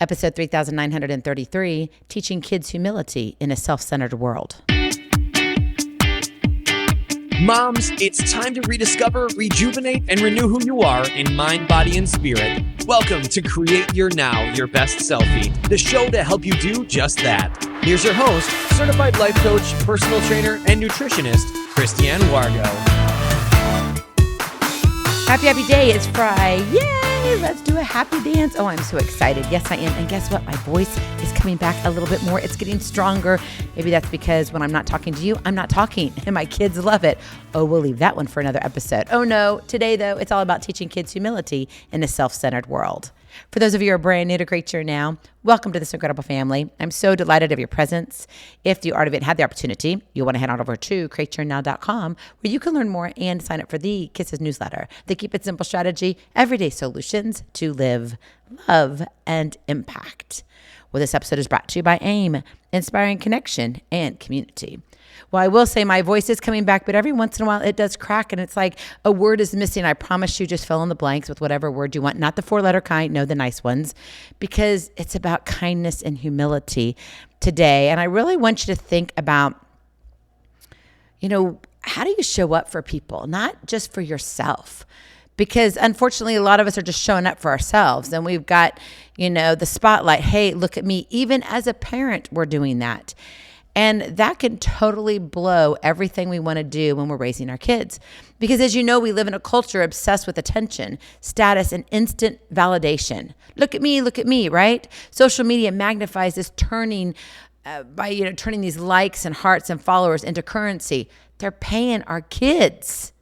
Episode 3933, Teaching Kids Humility in a Self-Centered World. Moms, it's time to rediscover, rejuvenate, and renew who you are in mind, body, and spirit. Welcome to Create Your Now, Your Best Selfie, the show to help you do just that. Here's your host, certified life coach, personal trainer, and nutritionist, Christiane Wargo. Happy day. It's Friday. Yay! Let's do a happy dance. Oh, I'm so excited. Yes, I am. And guess what? My voice is coming back a little bit more. It's getting stronger. Maybe that's because when I'm not talking to you, I'm not talking. And my kids love it. Oh, we'll leave that one for another episode. Oh, no. Today, though, it's all about teaching kids humility in a self-centered world. For those of you who are brand new to Create Your Now, welcome to this incredible family. I'm so delighted of your presence. If you already had the opportunity, you'll want to head on over to createyournow.com where you can learn more and sign up for the Kisses newsletter, the Keep It Simple strategy, everyday solutions to live, love, and impact. Well, this episode is brought to you by AIM, Inspiring Connection and Community. Well, I will say my voice is coming back, but every once in a while it does crack and it's like a word is missing. I promise you, just fill in the blanks with whatever word you want, not the 4-letter kind, no, the nice ones, because it's about kindness and humility today. And I really want you to think about, how do you show up for people, not just for yourself? Because unfortunately, a lot of us are just showing up for ourselves and we've got, the spotlight. Hey, look at me. Even as a parent, we're doing that. And that can totally blow everything we want to do when we're raising our kids. Because as you know, we live in a culture obsessed with attention, status, and instant validation. Look at me, right? Social media magnifies this turning these likes and hearts and followers into currency. They're paying our kids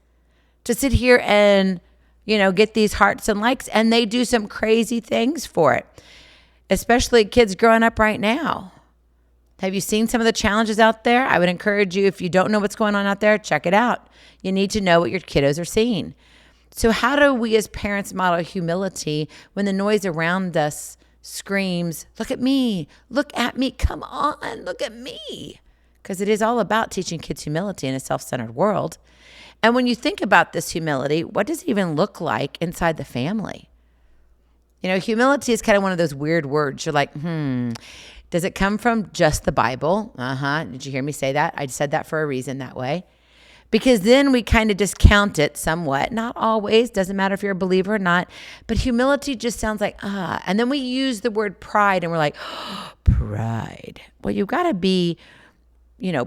to sit here and, get these hearts and likes, and they do some crazy things for it, especially kids growing up right now. Have you seen some of the challenges out there? I would encourage you, if you don't know what's going on out there, check it out. You need to know what your kiddos are seeing. So how do we as parents model humility when the noise around us screams, look at me, come on, look at me? Because it is all about teaching kids humility in a self-centered world. And when you think about this humility, what does it even look like inside the family? Humility is kind of one of those weird words. You're like, does it come from just the Bible? Did you hear me say that? I said that for a reason that way. Because then we kind of discount it somewhat. Not always. Doesn't matter if you're a believer or not. But humility just sounds like, And then we use the word pride and we're like, pride. Well, you've got to be,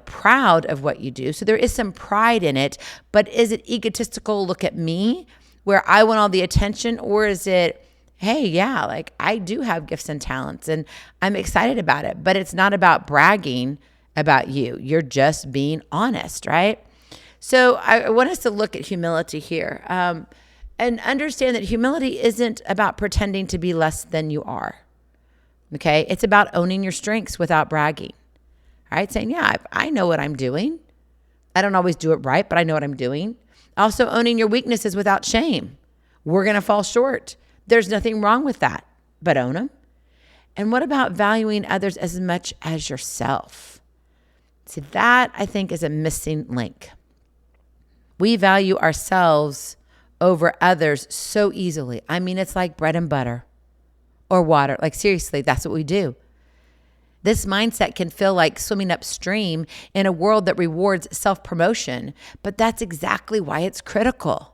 proud of what you do. So there is some pride in it. But is it egotistical, look at me, where I want all the attention? Or is it, hey, yeah, I do have gifts and talents and I'm excited about it, but it's not about bragging about you. You're just being honest, right? So I want us to look at humility here and understand that humility isn't about pretending to be less than you are, okay? It's about owning your strengths without bragging, all right? Saying, yeah, I know what I'm doing. I don't always do it right, but I know what I'm doing. Also owning your weaknesses without shame. We're going to fall short. There's nothing wrong with that, but own them. And what about valuing others as much as yourself? See, that I think is a missing link. We value ourselves over others so easily. I mean, it's like bread and butter or water. Like seriously, that's what we do. This mindset can feel like swimming upstream in a world that rewards self-promotion, but that's exactly why it's critical.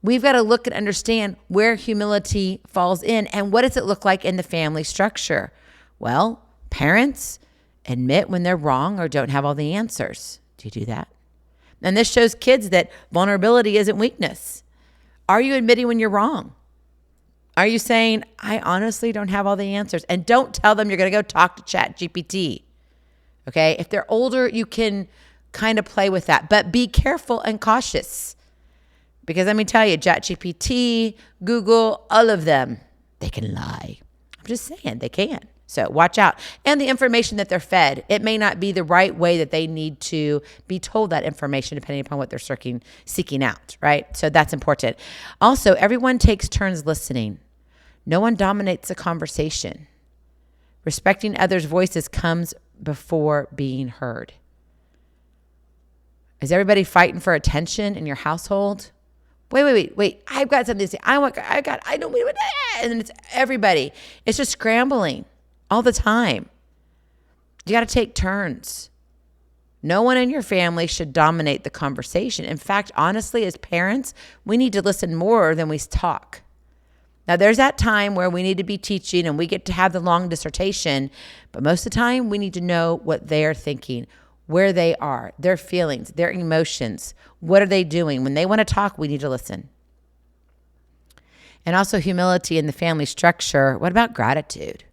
We've got to look and understand where humility falls in and what does it look like in the family structure. Well, parents admit when they're wrong or don't have all the answers. Do you do that? And this shows kids that vulnerability isn't weakness. Are you admitting when you're wrong? Are you saying, I honestly don't have all the answers? And don't tell them you're going to go talk to ChatGPT. Okay? If they're older, you can kind of play with that, but be careful and cautious. Because let me tell you, ChatGPT, Google, all of them, they can lie. I'm just saying, they can. So watch out. And the information that they're fed, it may not be the right way that they need to be told that information depending upon what they're seeking out, right? So that's important. Also, everyone takes turns listening. No one dominates a conversation. Respecting others' voices comes before being heard. Is everybody fighting for attention in your household? Wait. I've got something to say. I don't, wait. And then it's everybody. It's just scrambling all the time. You got to take turns. No one in your family should dominate the conversation. In fact, honestly, as parents, we need to listen more than we talk. Now, there's that time where we need to be teaching and we get to have the long dissertation, but most of the time we need to know what they're thinking, where they are, their feelings, their emotions. What are they doing? When they want to talk, we need to listen. And also humility in the family structure. What about gratitude?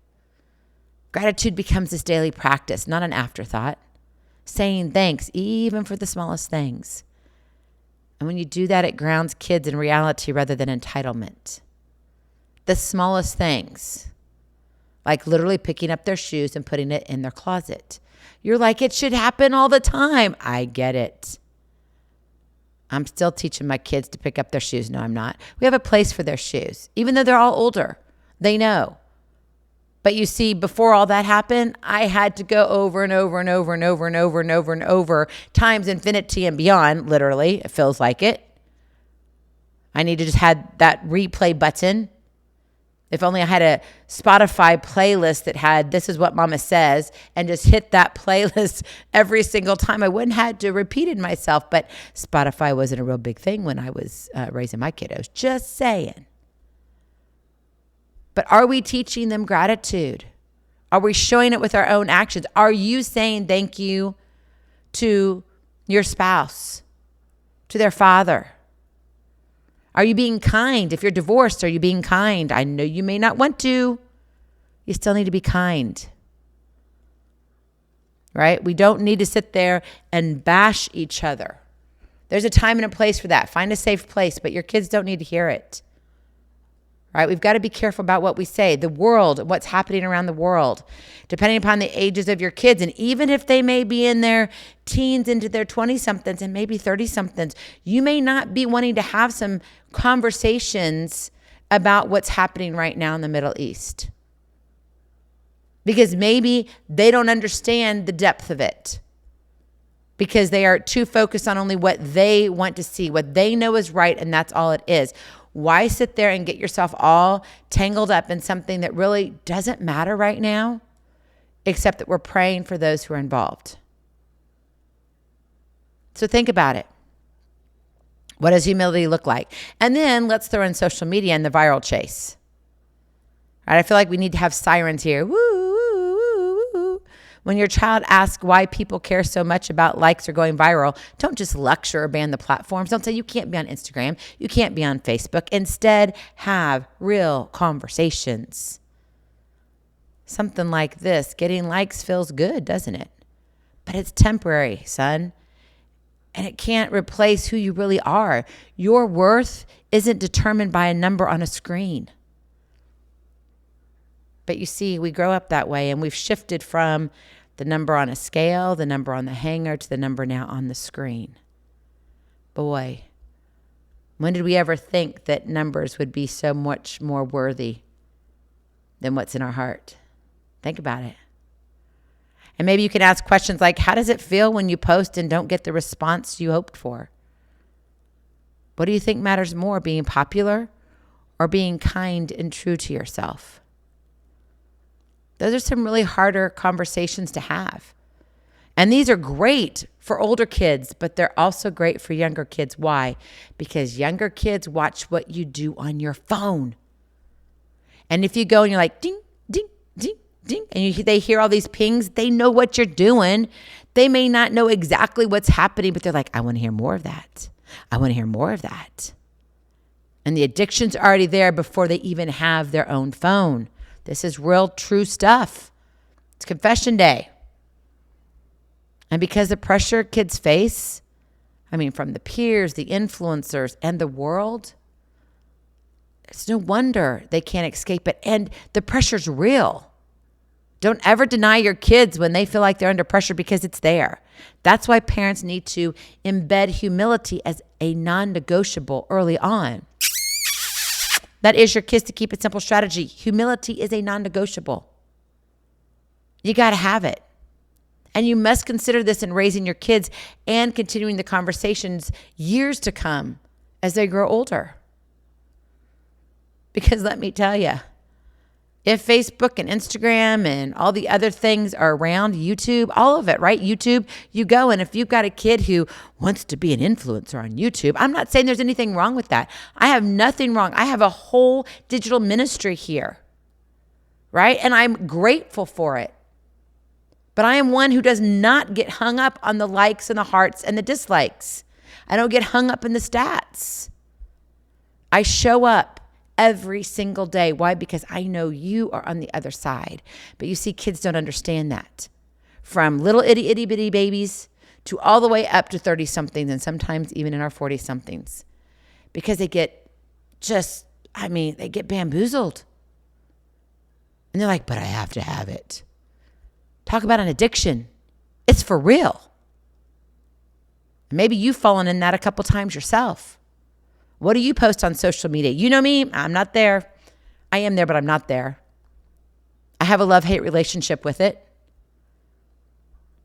Gratitude becomes this daily practice, not an afterthought. Saying thanks, even for the smallest things. And when you do that, it grounds kids in reality rather than entitlement. The smallest things, like literally picking up their shoes and putting it in their closet. You're like, it should happen all the time. I get it. I'm still teaching my kids to pick up their shoes. No, I'm not. We have a place for their shoes. Even though they're all older, they know. But you see, before all that happened, I had to go over and over and over and over and over and over and over times infinity and beyond, literally. It feels like it. I need to just had that replay button. If only I had a Spotify playlist that had "This is what Mama says" and just hit that playlist every single time. I wouldn't have to repeat it myself. But Spotify wasn't a real big thing when I was raising my kiddos. Just saying. But are we teaching them gratitude? Are we showing it with our own actions? Are you saying thank you to your spouse, to their father? Are you being kind? If you're divorced, are you being kind? I know you may not want to. You still need to be kind. Right? We don't need to sit there and bash each other. There's a time and a place for that. Find a safe place, but your kids don't need to hear it. Right? We've got to be careful about what we say. The world, what's happening around the world, depending upon the ages of your kids. And even if they may be in their teens into their 20-somethings and maybe 30-somethings, you may not be wanting to have some conversations about what's happening right now in the Middle East. Because maybe they don't understand the depth of it. Because they are too focused on only what they want to see, what they know is right, and that's all it is. Why sit there and get yourself all tangled up in something that really doesn't matter right now, except that we're praying for those who are involved? So think about it. What does humility look like? And then let's throw in social media and the viral chase. Right? I feel like we need to have sirens here. Woo, woo, woo, woo. When your child asks why people care so much about likes or going viral, don't just lecture or ban the platforms. Don't say you can't be on Instagram, you can't be on Facebook. Instead, have real conversations. Something like this, getting likes feels good, doesn't it? But it's temporary, son. And it can't replace who you really are. Your worth isn't determined by a number on a screen. But you see, we grow up that way, and we've shifted from the number on a scale, the number on the hanger, to the number now on the screen. Boy, when did we ever think that numbers would be so much more worthy than what's in our heart? Think about it. And maybe you can ask questions like, how does it feel when you post and don't get the response you hoped for? What do you think matters more, being popular or being kind and true to yourself? Those are some really harder conversations to have. And these are great for older kids, but they're also great for younger kids. Why? Because younger kids watch what you do on your phone. And if you go and you're like, ding, ding, ding, ding, and they hear all these pings, they know what you're doing. They may not know exactly what's happening, but they're like, I want to hear more of that. I want to hear more of that. And the addiction's already there before they even have their own phone. This is real, true stuff. It's confession day. And because the pressure kids face, from the peers, the influencers, and the world, it's no wonder they can't escape it. And the pressure's real. Don't ever deny your kids when they feel like they're under pressure, because it's there. That's why parents need to embed humility as a non-negotiable early on. That is your kiss to keep it simple strategy. Humility is a non-negotiable. You got to have it. And you must consider this in raising your kids and continuing the conversations years to come as they grow older. Because let me tell you, if Facebook and Instagram and all the other things are around, YouTube, all of it, right? YouTube, you go, and if you've got a kid who wants to be an influencer on YouTube, I'm not saying there's anything wrong with that. I have nothing wrong. I have a whole digital ministry here, right? And I'm grateful for it. But I am one who does not get hung up on the likes and the hearts and the dislikes. I don't get hung up in the stats. I show up every single day. Why? Because I know you are on the other side. But you see, kids don't understand that. From little itty bitty babies to all the way up to 30-somethings, and sometimes even in our 40-somethings. Because they get they get bamboozled. And they're like, but I have to have it. Talk about an addiction. It's for real. Maybe you've fallen in that a couple times yourself. What do you post on social media? You know me, I'm not there. I am there, but I'm not there. I have a love-hate relationship with it.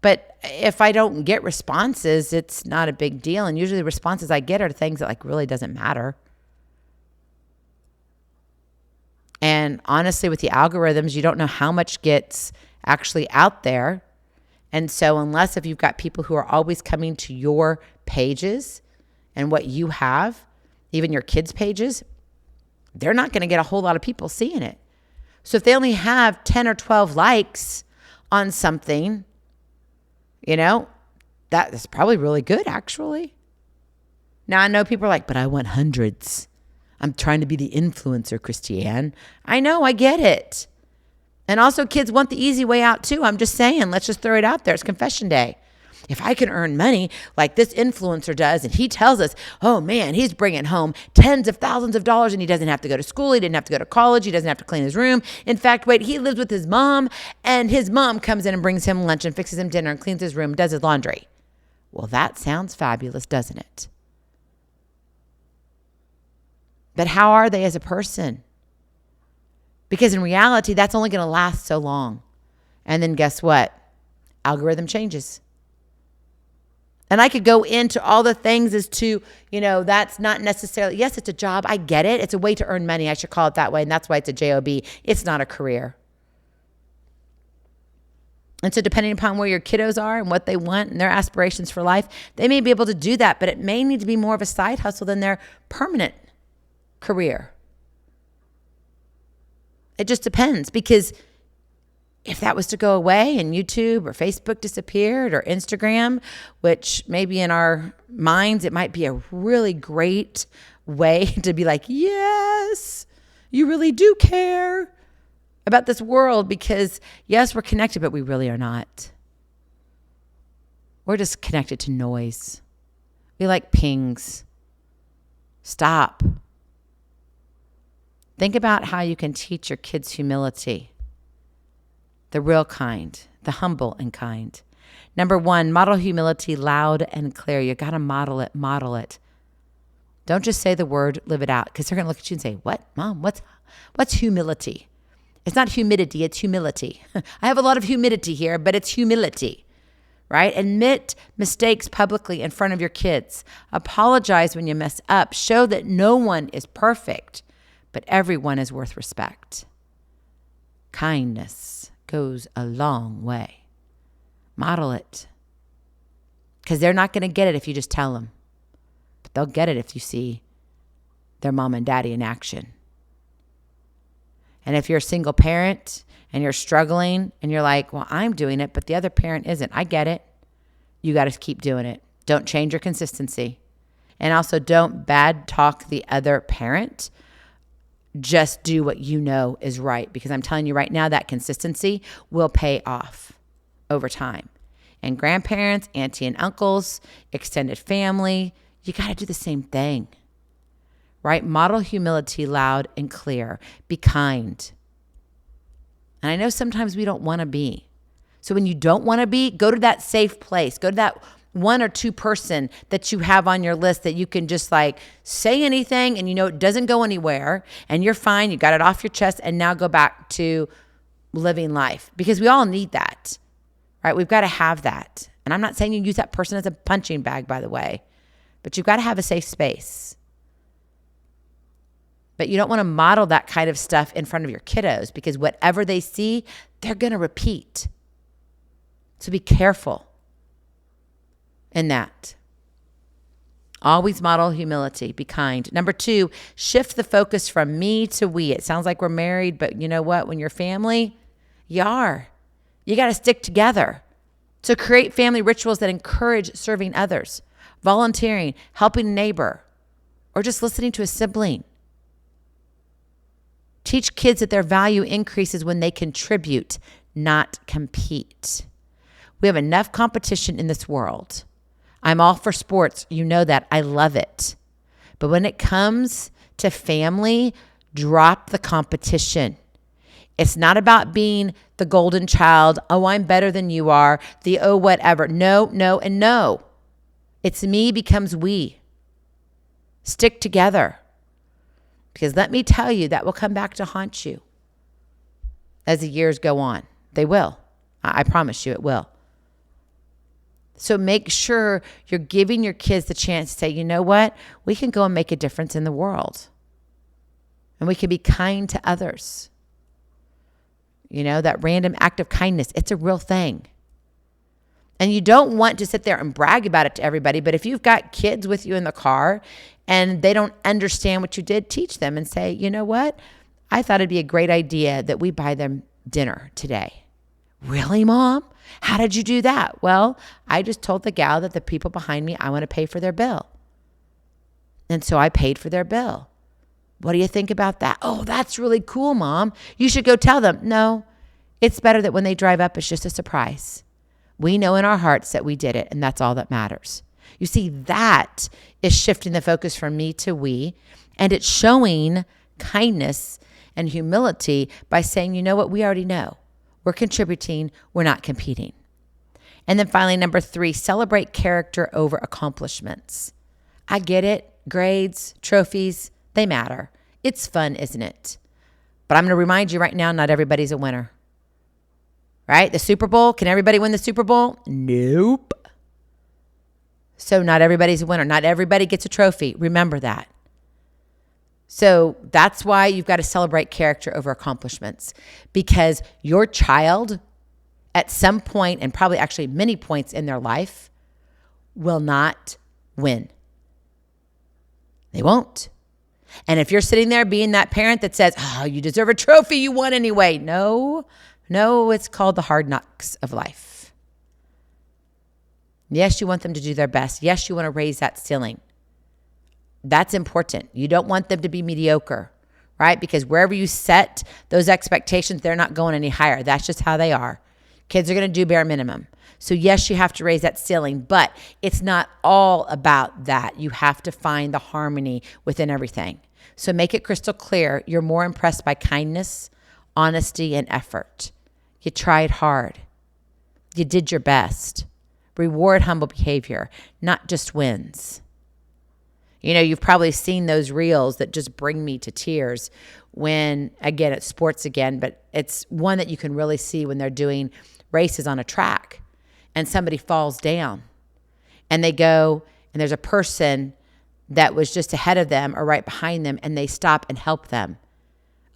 But if I don't get responses, it's not a big deal. And usually the responses I get are things that really doesn't matter. And honestly, with the algorithms, you don't know how much gets actually out there. And so unless if you've got people who are always coming to your pages and what you have, even your kids' pages, they're not going to get a whole lot of people seeing it. So if they only have 10 or 12 likes on something, that is probably really good, actually. Now, I know people are like, but I want hundreds. I'm trying to be the influencer, Christiane. I know, I get it. And also kids want the easy way out too. I'm just saying, let's just throw it out there. It's confession day. If I can earn money like this influencer does, and he tells us, oh man, he's bringing home tens of thousands of dollars and he doesn't have to go to school. He didn't have to go to college. He doesn't have to clean his room. In fact, he lives with his mom, and his mom comes in and brings him lunch and fixes him dinner and cleans his room, does his laundry. Well, that sounds fabulous, doesn't it? But how are they as a person? Because in reality, that's only going to last so long. And then guess what? Algorithm changes. And I could go into all the things as to, that's not necessarily, yes, it's a job. I get it. It's a way to earn money. I should call it that way. And that's why it's a job. It's not a career. And so depending upon where your kiddos are and what they want and their aspirations for life, they may be able to do that, but it may need to be more of a side hustle than their permanent career. It just depends, because if that was to go away and YouTube or Facebook disappeared or Instagram, which maybe in our minds, it might be a really great way to be like, yes, you really do care about this world, because yes, we're connected, but we really are not. We're just connected to noise. We like pings. Stop. Think about how you can teach your kids humility. The real kind, the humble and kind. Number one, model humility loud and clear. You got to model it. Don't just say the word, live it out, because they're going to look at you and say, what, Mom, what's humility? It's not humidity, it's humility. I have a lot of humidity here, but it's humility, right? Admit mistakes publicly in front of your kids. Apologize when you mess up. Show that no one is perfect, but everyone is worth respect. Kindness goes a long way. Model it. Because they're not going to get it if you just tell them. But they'll get it if you see their mom and daddy in action. And if you're a single parent and you're struggling and you're like, well, I'm doing it, but the other parent isn't. I get it. You got to keep doing it. Don't change your consistency. And also don't bad talk the other parent. Just do what you know is right, because I'm telling you right now that consistency will pay off over time. And grandparents, auntie and uncles, extended family, you got to do the same thing, right? Model humility loud and clear. Be kind. And I know sometimes we don't want to be. So when you don't want to be, go to that safe place. Go to that one or two person that you have on your list that you can just say anything and it doesn't go anywhere and you're fine. You got it off your chest, and now go back to living life, because we all need that, right? We've got to have that. And I'm not saying you use that person as a punching bag, by the way, but you've got to have a safe space. But you don't want to model that kind of stuff in front of your kiddos because whatever they see, they're going to repeat. So be careful in that. Always model humility. Be kind. Number 2, shift the focus from me to we. It sounds like we're married, but you know what? When you're family, you are. You got to stick together. So create family rituals that encourage serving others, volunteering, helping a neighbor, or just listening to a sibling. Teach kids that their value increases when they contribute, not compete. We have enough competition in this world. I'm all for sports. You know that. I love it. But when it comes to family, drop the competition. It's not about being the golden child. Oh, I'm better than you are. The oh, whatever. No, no, and no. It's me becomes we. Stick together. Because let me tell you, that will come back to haunt you as the years go on. They will. I promise you it will. So make sure you're giving your kids the chance to say, you know what? We can go and make a difference in the world. And we can be kind to others. You know, that random act of kindness, it's a real thing. And you don't want to sit there and brag about it to everybody. But if you've got kids with you in the car and they don't understand what you did, teach them and say, you know what? I thought it'd be a great idea that we buy them dinner today. Really, Mom? How did you do that? Well, I just told the gal that the people behind me, I want to pay for their bill. And so I paid for their bill. What do you think about that? Oh, that's really cool, Mom. You should go tell them. No, it's better that when they drive up, it's just a surprise. We know in our hearts that we did it, and that's all that matters. You see, that is shifting the focus from me to we, and it's showing kindness and humility by saying, you know what, we already know. We're contributing, we're not competing. And then finally, number 3, celebrate character over accomplishments. I get it. Grades, trophies, they matter. It's fun, isn't it? But I'm going to remind you right now, not everybody's a winner. Right? The Super Bowl, can everybody win the Super Bowl? Nope. So not everybody's a winner. Not everybody gets a trophy. Remember that. So that's why you've got to celebrate character over accomplishments, because your child at some point, and probably actually many points in their life, will not win. They won't. And if you're sitting there being that parent that says, oh, you deserve a trophy, you won anyway. No, it's called the hard knocks of life. Yes, you want them to do their best. Yes, you want to raise that ceiling. That's important. You don't want them to be mediocre, right? Because wherever you set those expectations, they're not going any higher. That's just how they are. Kids are going to do bare minimum. So yes, you have to raise that ceiling, but it's not all about that. You have to find the harmony within everything. So make it crystal clear. You're more impressed by kindness, honesty, and effort. You tried hard. You did your best. Reward humble behavior, not just wins. You know, you've probably seen those reels that just bring me to tears when, again, it's sports again, but it's one that you can really see when they're doing races on a track and somebody falls down and they go and there's a person that was just ahead of them or right behind them and they stop and help them,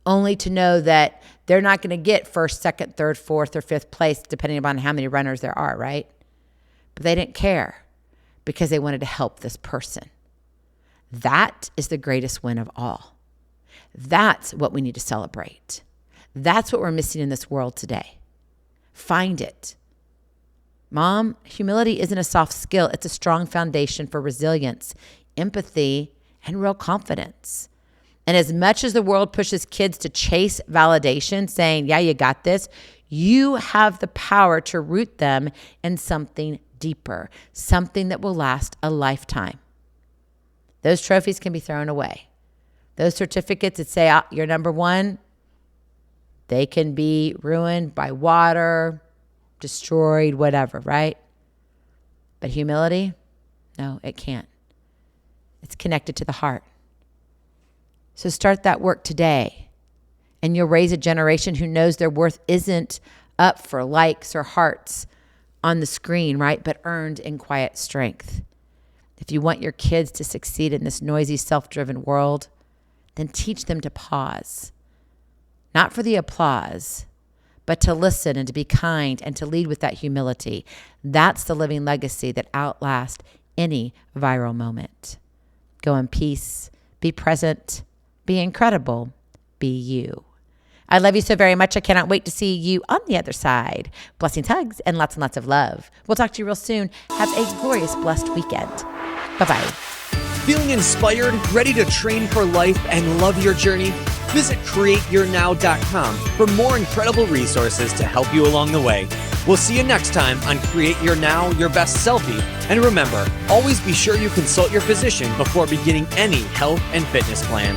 only to know that they're not going to get first, second, third, fourth, or fifth place, depending upon how many runners there are, right? But they didn't care because they wanted to help this person. That is the greatest win of all. That's what we need to celebrate. That's what we're missing in this world today. Find it. Mom, humility isn't a soft skill. It's a strong foundation for resilience, empathy, and real confidence. And as much as the world pushes kids to chase validation, saying, yeah, you got this, you have the power to root them in something deeper, something that will last a lifetime. Those trophies can be thrown away. Those certificates that say you're number one, they can be ruined by water, destroyed, whatever, right? But humility, no, it can't. It's connected to the heart. So start that work today, and you'll raise a generation who knows their worth isn't up for likes or hearts on the screen, right? But earned in quiet strength. If you want your kids to succeed in this noisy, self-driven world, then teach them to pause. Not for the applause, but to listen and to be kind and to lead with that humility. That's the living legacy that outlasts any viral moment. Go in peace, be present, be incredible, be you. I love you so very much. I cannot wait to see you on the other side. Blessings, hugs, and lots of love. We'll talk to you real soon. Have a glorious, blessed weekend. Bye-bye. Feeling inspired, ready to train for life and love your journey? Visit createyournow.com for more incredible resources to help you along the way. We'll see you next time on Create Your Now, Your Best Selfie. And remember, always be sure you consult your physician before beginning any health and fitness plan.